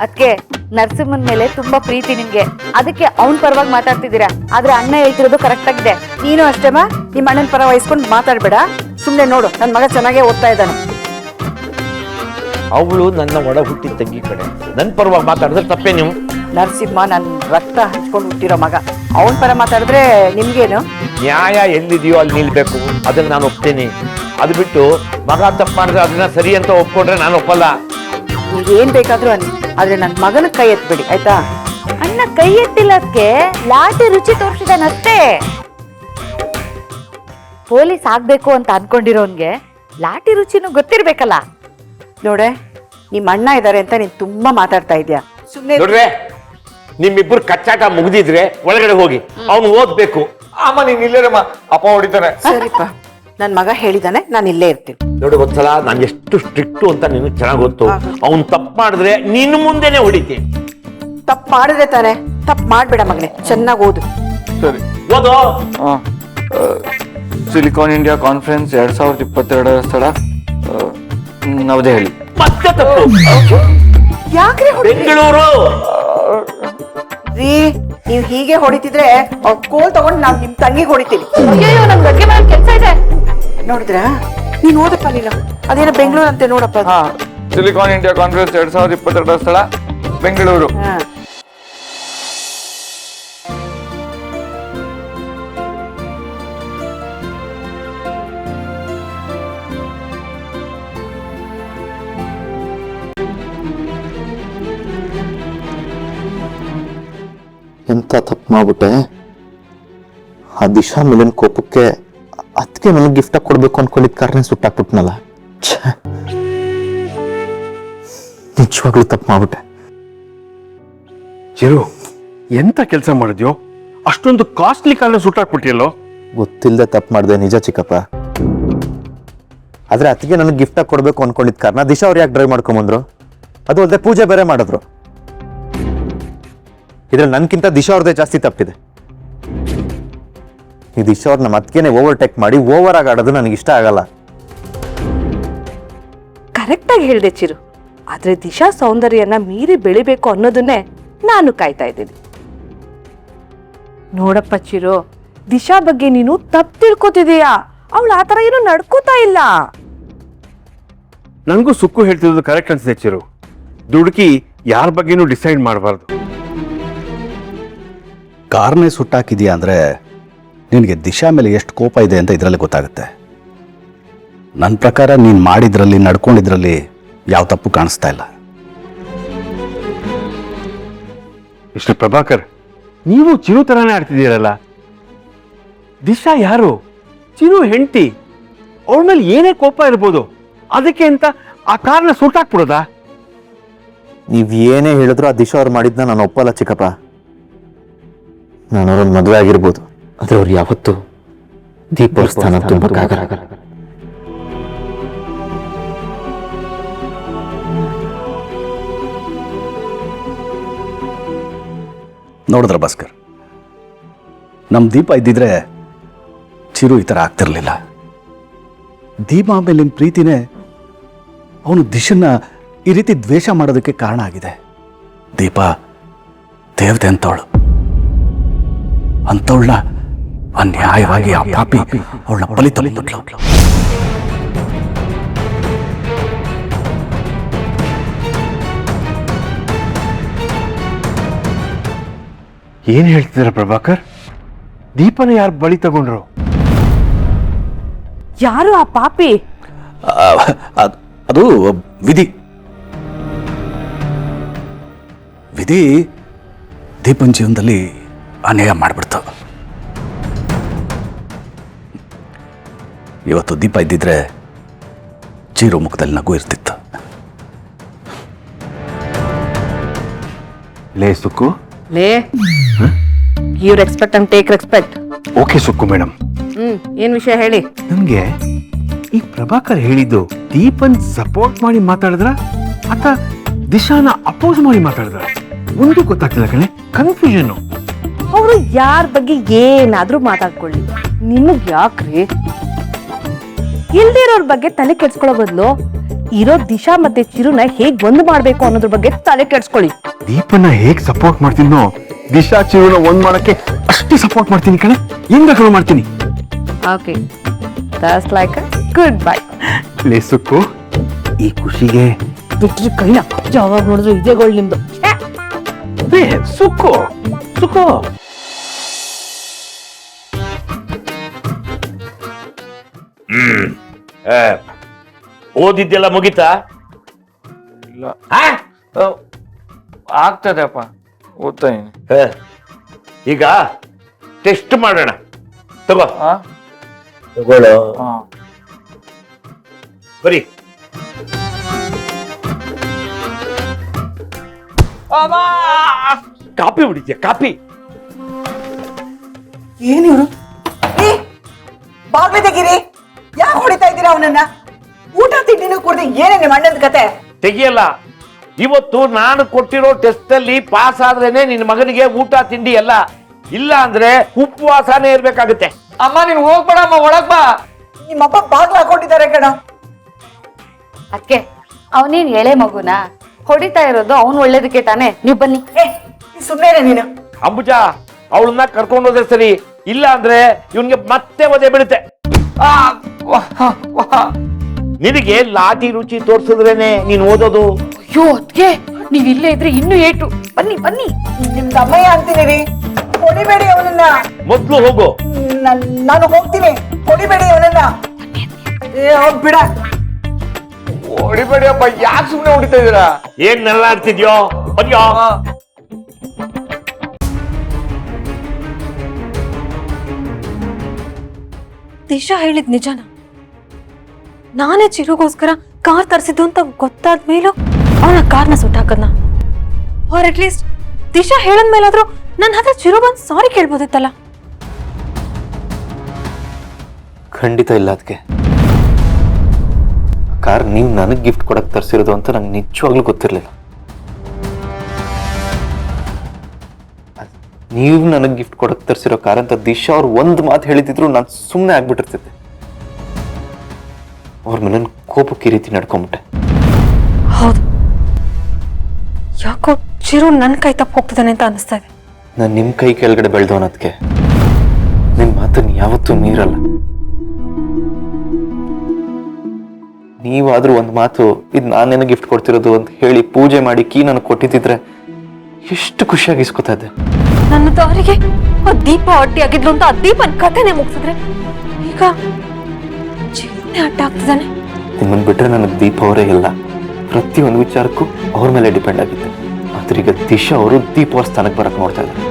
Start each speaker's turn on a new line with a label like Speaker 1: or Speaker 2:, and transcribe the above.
Speaker 1: ಅದಕ್ಕೆ ನರಸಿಂಹನ್ ಮೇಲೆ ತುಂಬಾ ಪ್ರೀತಿ ನಿಮ್ಗೆ, ಅದಕ್ಕೆ ಅವನ್ ಪರವಾಗಿ ಮಾತಾಡ್ತಿದ್ದೀರಾ. ಆದ್ರೆ ಅಣ್ಣ ಹೇಳ್ತಿರೋದು ಕರೆಕ್ಟ್ ಆಗಿದೆ.
Speaker 2: ನೀನು ಅಷ್ಟೇಮ್ಮ, ನಿಮ್ಮ ಅಣ್ಣನ ಪರ ವಹಿಸ್ಕೊಂಡು ಮಾತಾಡ್ಬೇಡ. ಸುಮ್ನೆ ನೋಡು, ನನ್ನ ಮಗ ಚೆನ್ನಾಗೇ ಓದ್ತಾ ಇದ್ದಾನೆ.
Speaker 3: ಅವಳು ನನ್ನ ಒಡ ಹುಟ್ಟಿದ ತಂಗಿ ಕಡೆ, ನನ್ನ ಪರವಾಗಿ ಮಾತಾಡಿದ್ರೆ ತಪ್ಪೇ ನೀವು?
Speaker 2: ನರಸಿಂಹ ನನ್ನ ರಕ್ತ ಹಂಚ್ಕೊಂಡು ಹುಟ್ಟಿರೋ ಮಗ, ಅವನ ಪರ ಮಾತಾಡಿದ್ರೆ ನಿಮ್ಗೇನು?
Speaker 3: ನ್ಯಾಯ ಎಲ್ಲಿದೆಯೋ ಅಲ್ಲಿ ನಿಲ್ಬೇಕು, ಅದನ್ನ ನಾನು ಒಪ್ತೇನೆ. ಅದು ಬಿಟ್ಟು ಮಗ ತಪ್ಪು ಮಾಡಿದ್ರೆ ಅದನ್ನ ಸರಿ ಅಂತ ಒಪ್ಕೊಂಡ್ರೆ ನಾನು ಒಪ್ಪಲ್ಲ.
Speaker 2: ಈಗ ಏನ್ ಬೇಕಾದ್ರೂ ಅನ್ನಿ, ಆದ್ರೆ ನನ್ನ ಮಗನ ಕೈ ಎತ್ಬೇಡಿ ಆಯ್ತಾ?
Speaker 1: ಅಣ್ಣ ಕೈ ಎತ್ತಿಲ್ಲ, ಅದಕ್ಕೆ ಲಾಠಿ ರುಚಿ ತೋರಿಸಿದಾನಷ್ಟೇ. ಪೊಲೀಸ್ ಆಗ್ಬೇಕು ಅಂತ ಅನ್ಕೊಂಡಿರೋನ್ಗೆ ಲಾಠಿ ರುಚಿನೂ ಗೊತ್ತಿರ್ಬೇಕಲ್ಲ.
Speaker 2: ನೋಡೆ, ನಿಮ್ಮ ಅಣ್ಣ ಇದಾರೆ ಅಂತ ನೀನ್ ತುಂಬಾ ಮಾತಾಡ್ತಾ ಇದ್ಯಾ. ಸುಮ್ನೆ
Speaker 3: ನೋಡ್ರೆ, ನಿಮ್ಮಿಬ್ರು ಕಚ್ಚಾಟ ಮುಗ್ದಿದ್ರೆ ಒಳಗಡೆ ಹೋಗಿ, ಅವನು ಓದ್ಬೇಕು. ಅಮ್ಮ ನೀನ್ ಇಲ್ಲೇರಮ್ಮ, ಅಪ್ಪ ಹೊಡಿತಾನೆ.
Speaker 2: ಸರಿಪ್ಪ, ನನ್ ಮಗ ಹೇಳಿದಾನೆ, ನಾನು ಇಲ್ಲೇ ಇರ್ತೀನಿ.
Speaker 3: ನೋಡಿ, ಒಂದ್ಸಲ ನಾನು ಎಷ್ಟು ಸ್ಟ್ರಿಕ್ಟು ಅಂತ ನಿನಗೆ ಚೆನ್ನಾಗಿ ಗೊತ್ತು. ಅವ್ನು ತಪ್ಪು ಮಾಡಿದ್ರೆ ನಿನ್ನ ಮುಂದೆನೆ ಹೊಡಿತೀನಿ.
Speaker 2: ತಪ್ಪು ಮಾಡಿದ್ರೆ ತಾನೆ, ತಪ್ಪು ಮಾಡ್ಬೇಡ ಮಗನೇ, ಚೆನ್ನಾಗಿ ಓದು.
Speaker 4: ಸರಿ.
Speaker 3: ಓದೋ.
Speaker 4: ಸಿಲಿಕಾನ್ ಇಂಡಿಯಾ ಕಾನ್ಫರೆನ್ಸ್ 2022 ಸ್ಥಳ ನವದೆಹಲಿ.
Speaker 3: ಮತ್ತೆ ತಪ್ಪು.
Speaker 2: ಯಾಕ್ರಿ
Speaker 3: ಬೆಂಗಳೂರು.
Speaker 2: ರೀ, ನೀವ್ ಹೀಗೆ ಹೊಡಿತಿದ್ರೆ ಕೋಲ್ ತಗೊಂಡು ನಾವ್ ನಿಮ್ ತಂಗಿಗೆ ಹೊಡಿತೀವಿ.
Speaker 1: ಅಯ್ಯೋ, ನಮ್ ಬಗ್ಗೆ ಮನೆ ಕೆಲಸ ಇದೆ.
Speaker 2: ನೋಡಿದ್ರ, ನೀನ್ ಓದಪ್ಪ, ನೀನು ಅದೇನೋ ಬೆಂಗಳೂರು ಅಂತೆ ನೋಡಪ್ಪ.
Speaker 4: ಸಿಲಿಕಾನ್ ಇಂಡಿಯಾ ಕಾನ್ಫರೆನ್ಸ್ 2022 ಸ್ಥಳ ಬೆಂಗಳೂರು.
Speaker 5: ಎಂತ ತಪ್ಪು ಮಾಡ್ಬಿಟ್ಟೆ. ಆ ದಿಶಾ ಮೇಲಿನ ಕೋಪಕ್ಕೆ ಅದಕ್ಕೆ ನನಗೆ ಗಿಫ್ಟ್ ಕೊಡ್ಬೇಕು ಅನ್ಕೊಂಡಿದ್ ಕಾರಣ ಸುಟ್ಟಾಕ್ಬಿಟ್ನಲ್ಲ. ನಿಜವಾಗ್ಲೂ ತಪ್ಪು ಮಾಡ್ಬಿಟ್ಟೆ.
Speaker 6: ಚಿರು, ಎಂತ ಕೆಲಸ ಮಾಡಿದ್ಯೋ? ಅಷ್ಟೊಂದು ಕಾಸ್ಟ್ಲಿ ಕಾರಣ ಸುಟ್ಟಾಕ್ಬಿಟ್ಟಿಯಲ್ಲೋ.
Speaker 5: ಗೊತ್ತಿಲ್ಲದೆ ತಪ್ಪು ಮಾಡಿದೆ ನಿಜ ಚಿಕ್ಕಪ್ಪ. ಆದ್ರೆ ಅದಕ್ಕೆ ನನಗೆ ಗಿಫ್ಟ್ ಕೊಡ್ಬೇಕು ಅನ್ಕೊಂಡಿದ್ ಕಾರಣ ದಿಶಾ ಅವ್ರು ಯಾಕೆ ಡ್ರೈವ್ ಮಾಡ್ಕೊಂಬಂದ್ರು? ಅದು ಅಲ್ಲದೆ ಪೂಜೆ ಬೇರೆ ಮಾಡಿದ್ರು. ಇದ್ರಲ್ಲಿ ನನ್ಕಿಂತ ದಿಶಾ ಅವ್ರದೇ ಜಾಸ್ತಿ ತಪ್ಪಿದೆ. ಈ ದಿಶಾ ಅವ್ರ ನಮ್ಮ ಅತ್ತಿಗೆನೆ ಓವರ್ಟೇಕ್ ಮಾಡಿ ಓವರ್ ಆಗಿ ಆಡೋದು ನನಗೆ ಇಷ್ಟ ಆಗಲ್ಲ.
Speaker 7: ಕರೆಕ್ಟ್ ಆಗಿ ಹೇಳ್ದೆ ಚಿರು. ಆದ್ರೆ ದಿಶಾ ಸೌಂದರ್ಯನ ಮೀರಿ ಬೆಳಿಬೇಕು ಅನ್ನೋದನ್ನೇ ನಾನು ಕಾಯ್ತಾ ಇದ್ದೀನಿ. ನೋಡಪ್ಪ ಚಿರು, ದಿಶಾ ಬಗ್ಗೆ ನೀನು ತಪ್ಪು ತಿಳ್ಕೊತಿದೀಯಾ. ಅವಳು ಆತರ ಏನು ನಡ್ಕೋತಾ ಇಲ್ಲ.
Speaker 6: ನನಗೂ ಸುಕ್ಕು ಹೇಳ್ತಿರೋದು ಕರೆಕ್ಟ್ ಅನ್ಸಿದೆ ಚಿರು. ದುಡುಕಿ ಯಾರ ಬಗ್ಗೆನೂ ಡಿಸೈಡ್ ಮಾಡಬಾರ್ದು.
Speaker 8: ಕಾರ್ನೇ ಸುಟ್ಟಾಕಿದೀಯಾ ಅಂದರೆ ನಿನಗೆ ದಿಶಾ ಮೇಲೆ ಎಷ್ಟು ಕೋಪ ಇದೆ ಅಂತ ಇದರಲ್ಲಿ ಗೊತ್ತಾಗುತ್ತೆ. ನನ್ನ ಪ್ರಕಾರ ನೀನು ಮಾಡಿದ್ರಲ್ಲಿ, ನಡ್ಕೊಂಡಿದ್ರಲ್ಲಿ ಯಾವ ತಪ್ಪು ಕಾಣಿಸ್ತಾ ಇಲ್ಲ.
Speaker 6: ಮಿಸ್ಟರ್ ಪ್ರಭಾಕರ್, ನೀವು ಚಿರು ತರಾನೇ ಆಡ್ತಿದ್ದೀರಲ್ಲ. ದಿಶಾ ಯಾರು? ಚಿರು ಹೆಂಡತಿ. ಅವಳ ಮೇಲೆ ಏನೇ ಕೋಪ ಇರ್ಬೋದು, ಅದಕ್ಕೆ ಅಂತ ಆ ಕಾರ್ನ ಸುಟ್ಟಾಕ್ಬಿಡೋದಾ?
Speaker 5: ನೀವ್ ಏನೇ ಹೇಳಿದ್ರು ಆ ದಿಶಾ ಅವ್ರು ಮಾಡಿದ್ನ ನಾನು ಒಪ್ಪಲ್ಲ ಚಿಕ್ಕಪ್ಪ. ನಾನು ಅವ್ರೊಂದು ಮದುವೆ ಆಗಿರ್ಬೋದು, ಆದ್ರೆ ಅವ್ರು ಯಾವತ್ತೂ ದೀಪ ಸ್ಥಾನ ತುಂಬಕ್ಕಾಗಲ್ಲ.
Speaker 8: ನೋಡಿದ್ರ ಭಾಸ್ಕರ್, ನಮ್ಮ ದೀಪ ಇದ್ದಿದ್ರೆ ಚಿರು ಈ ಥರ ಆಗ್ತಿರ್ಲಿಲ್ಲ. ದೀಪ ಮೇಲಿನ ಪ್ರೀತಿನೇ ಅವನು ದಿಶನ್ನ ಈ ರೀತಿ ದ್ವೇಷ ಮಾಡೋದಕ್ಕೆ ಕಾರಣ ಆಗಿದೆ. ದೀಪ ದೇವತೆ ಅಂಥವಳನ್ನ ಅನ್ಯಾಯವಾಗಿ ಆ ಪಾಪಿ ಅವಳನ್ನ ಬಲಿ ತಗೊಂಡ್ಬಿಟ್ಲು.
Speaker 6: ಏನ್ ಹೇಳ್ತಿದ್ದೀರಾ ಪ್ರಭಾಕರ್? ದೀಪನ ಯಾರು ಬಲಿ ತಗೊಂಡ್ರು?
Speaker 7: ಯಾರು ಆ ಪಾಪಿ?
Speaker 8: ಅದು ವಿಧಿ. ದೀಪನ್ ಜೀವನದಲ್ಲಿ ಅನ್ಯಾಯ ಮಾಡಿಬಿಡ್ತು. ಇವತ್ತು ದೀಪ ಇದ್ದಿದ್ರೆ ಚಿರು ಮುಖದಲ್ಲಿ ನಗು ಇರ್ತಿತ್ತು.
Speaker 6: ಲೇ ಸುಕ್ಕು,
Speaker 7: ಲೇ, give respect and take respect.
Speaker 6: Okay ಸುಕ್ಕು ಮೇಡಮ್.
Speaker 7: ಏನ್ ವಿಷಯ ಹೇಳಿ.
Speaker 6: ನನ್ಗೆ ಈ ಪ್ರಭಾಕರ್ ಹೇಳಿದ್ದು ದೀಪನ್ ಸಪೋರ್ಟ್ ಮಾಡಿ ಮಾತಾಡಿದ್ರ ಅಥವಾ ದಿಶಾನ ಅಪೋಸ್ ಮಾಡಿ ಮಾತಾಡಿದ್ರ ಒಂದು ಗೊತ್ತಾಗ್ತಿಲ್ಲ ಕಣೆ, ಕನ್ಫ್ಯೂಷನ್.
Speaker 7: ಅವರು ಯಾರ ಬಗ್ಗೆ ಏನಾದ್ರೂ ಮಾತಾಡ್ಕೊಳ್ಳಿ, ನಿಮಗ್ ಯಾಕ್ರಿ? ಇಲ್ದಿರೋರ್ ಬಗ್ಗೆ ತಲೆ ಕೆಡ್ಸ್ಕೊಳ್ಳೋ ಬದಲು ಇರೋ ದಿಶಾ ಮತ್ತೆ ಚಿರುನ ಹೇಗ್ ಒಂದು ಮಾಡ್ಬೇಕು ಅನ್ನೋದ್ರ ಬಗ್ಗೆ ತಲೆ ಕೆಡ್ಸ್ಕೊಳ್ಳಿ.
Speaker 6: ದೀಪನ ಹೇಗ್ ಸಪೋರ್ಟ್ ಮಾಡ್ತೀನೋ ದಿಶಾ ಚಿರುನ ಒಂದ್ ಮಾಡಕ್ಕೆ ಅಷ್ಟೇ ಸಪೋರ್ಟ್ ಮಾಡ್ತೀನಿ ಕಣೆ. ಏನ್ ಬೇಕಾದ್ರೂ ಮಾಡ್ತೀನಿ.
Speaker 7: Okay, that's like a good bye.
Speaker 6: ಲೇ ಸುಕ್ಕು, ಈ ಖುಷಿಗೆ
Speaker 7: ಬಿಟ್ರಿ ಕೈನ, ಯಾವಾಗ ನೋಡಿದ್ರು ಇದೇಗಳು ನಿಮ್ದು.
Speaker 6: ಲೇ ಸುಕ್ಕು ಸುಕ್ಕು.
Speaker 3: ಓದಿದ್ದೆಲ್ಲ ಮುಗಿತಾ?
Speaker 4: ಇಲ್ಲ,
Speaker 3: ಆ?
Speaker 4: ಆಗ್ತದೆಪ್ಪ, ಓದ್ತಾ ಇದೀನಿ.
Speaker 3: ಹ. ಈಗ ಟೆಸ್ಟ್ ಮಾಡೋಣ. ತಗೋ
Speaker 4: ಹಾ
Speaker 3: ತಗೊಳ್ಳೋ.
Speaker 4: ಹಾ
Speaker 3: ಬರೀ ಕಾಪಿ ಹೊಡಿದ್ಯಾ? ಕಾಪಿ
Speaker 2: ಏನಿವ್ರು? ಬಾಗ್ಲಿ ತೆಗೀರಿ. ಯಾಕೆ ಹೊಡಿತಾ ಇದ್ದೀರಾ ಅವನನ್ನ? ಊಟ ತಿಂಡಿನೂ ಕೊಡ್ದೆ ಏನೇ ನಿಮ್ಮ ಅಣ್ಣನ ಕತೆ?
Speaker 3: ತೆಗಿಯಲ್ಲ. ಇವತ್ತು ನಾನು ಕೊಟ್ಟಿರೋ ಟೆಸ್ಟ್ ಅಲ್ಲಿ ಪಾಸ್ ಆದ್ರೇನೆ ನಿನ್ನ ಮಗನಿಗೆ ಊಟ ತಿಂಡಿ ಎಲ್ಲ. ಇಲ್ಲ ಅಂದ್ರೆ ಉಪವಾಸನೇ ಇರ್ಬೇಕಾಗುತ್ತೆ.
Speaker 4: ಅಮ್ಮ ನೀನ್ ಹೋಗ್ಬೇಡಮ್ಮ, ಒಳಗ್ ಬಾ.
Speaker 2: ನಿಮ್ಮಪ್ಪ ಬಾಗ್ಲ ಹಾಕೊಂಡಿದ್ದಾರೆ ಕಣ.
Speaker 1: ಅದಕ್ಕೆ ಅವನೇನ್ ಎಳೆ ಮಗುನ ಹೊಡಿತಾ ಇರೋದು ಅವ್ನು ಒಳ್ಳೇದಕ್ಕೆ ತಾನೆ. ನೀವು ಬನ್ನಿ.
Speaker 2: ಸುಮ್ಮನೆ ನೀನು.
Speaker 3: ಅಂಬುಜ, ಅವಳನ್ನ ಕರ್ಕೊಂಡು ಹೋದ್ರೆ ಸರಿ. ಇಲ್ಲ ಅಂದ್ರೆ ಇವನ್ಗೆ ಮತ್ತೆ ಒದೆ ಬೀಳುತ್ತೆ. ನಿನಗೆ ಲಾಠಿ ರುಚಿ ತೋರ್ಸಿದ್ರೇನೆ ನೀನ್ ಓದೋದು.
Speaker 1: ಅಯ್ಯೋ ಅದಕ್ಕೆ ನೀವ್ ಇಲ್ಲೇ ಇದ್ರೆ ಇನ್ನೂ ಏಟು. ಬನ್ನಿ ಬನ್ನಿ.
Speaker 2: ನಿಮ್ದು ಅಮ್ಮಯ್ಯ ಅಂತೀನಿ ರೀ. ಹೊಡಿಬೇಡಿ ಅವನನ್ನ.
Speaker 3: ಮೊದ್ಲು ಹೋಗು.
Speaker 2: ನಾನು ಹೋಗ್ತೀನಿ. ಹೊಡಿಬೇಡಿ ಅವನನ್ನ. ಬಿಡ.
Speaker 4: ಹೊಡಿಬೇಡಿ ಅಪ್ಪ, ಯಾಕೆ ಸುಮ್ನೆ ಹೊಡಿತಾ ಇದೀರಾ?
Speaker 3: ಏನ್ ನೆಲ್ಲಾಡ್ತಿದ್ಯೋ? ಬನ್ಯೋ.
Speaker 9: ದಿಶಾ ಹೇಳಿದ್ ನಿಜನಾ? ನಾನೇ ಚಿರುಗೋಸ್ಕರ ಕಾರ್ ತರಿಸಿದ್ದು ಅಂತ ಗೊತ್ತಾದ್ಮೇಲೂ ಅವನ ಕಾರ್ನ ಸುಟ್ಟಾಕದ್ನ? ಆರ್ ಅಟ್ಲೀಸ್ಟ್ ದಿಶಾ ಹೇಳದ್ಮೇಲಾದ್ರೂ ನನ್ನ ಹತ್ರ ಚಿರು ಬಂದು ಸಾರಿ ಕೇಳ್ಬೋದಿತ್ತಲ್ಲ.
Speaker 5: ಖಂಡಿತ ಇಲ್ಲ. ಅದಕ್ಕೆ ಕಾರ್ ನೀವು ನನಗೆ ಗಿಫ್ಟ್ ಕೊಡಕ್ಕೆ ತರಿಸಿರೋದು ಅಂತ ನಂಗೆ ನಿಜವಾಗ್ಲೂ ಗೊತ್ತಿರಲಿಲ್ಲ. ನೀವು ನನಗೆ ಗಿಫ್ಟ್ ಕೊಡಕ್ಕೆ ತರಿಸಿರೋ ಕಾರ್ ಅಂತ ದಿಶಾ ಅವ್ರು ಒಂದು ಮಾತು ಹೇಳಿದ್ರು ನಾನು ಸುಮ್ಮನೆ ಆಗ್ಬಿಟ್ಟಿರ್ತಿದ್ದೆ. ಅವ್ರ ಮೇಲೆ ಕೋಪಕ್ಕೆ ಈ ರೀತಿ ನಡ್ಕೊಂಬಿಟ್ಟೆ.
Speaker 9: ಹೌದು, ಯಾಕೋ ಚಿರು ನನ್ನ ಕೈ ತಪ್ಪು ಹೋಗ್ತಿದ್ದಾನೆ ಅಂತ ಅನಿಸ್ತಾ ಇದೆ.
Speaker 5: ನಾನು ನಿಮ್ಮ ಕೈ ಕೆಳಗಡೆ ಬೆಳೆದವನದಕ್ಕೆ ನಿಮ್ಮ ಮಾತನ್ನು ಯಾವತ್ತೂ ಮೀರಲ್ಲ. ನೀವಾದ್ರೂ ಒಂದು ಮಾತು ಇದು ನಾನೇನೋ ಗಿಫ್ಟ್ ಕೊಡ್ತಿರೋದು ಅಂತ ಹೇಳಿ ಪೂಜೆ ಮಾಡಿ ಕೀ ನನಗೆ ಕೊಟ್ಟಿದ್ದಿದ್ರೆ ಎಷ್ಟು ಖುಷಿಯಾಗಿ ಇಸ್ಕೊತಾ ಇದ್ದೆ.
Speaker 9: ನನ್ನ ದಾರಿಗೆ ಆ ದೀಪ ಅಡ್ಡಿ ಆಗಿದ್ಲು ಅಂತ ಆ ದೀಪನ್ ಕಥೆನೆ ಮುಗಿಸಿದ್ರೆ ಈಗ ಚಿರುನೇ ಅಡ್ಡ ಆಗ್ತಿದ್ದಾನೆ.
Speaker 5: ನಿಮ್ಮನ್ನು ಬಿಟ್ರೆ ನನಗೆ ದೀಪ ಅವರೇ ಇಲ್ಲ. ಪ್ರತಿಯೊಂದು ವಿಚಾರಕ್ಕೂ ಅವ್ರ ಮೇಲೆ ಡಿಪೆಂಡ್ ಆಗಿದ್ದೆ. ಆದ್ರೆ ಈಗ ದಿಶಾ ಅವರು ದೀಪ ಅವ್ರ ಸ್ಥಾನಕ್ಕೆ ಬರಕ್ಕೆ ನೋಡ್ತಾ ಇದ್ದಾರೆ.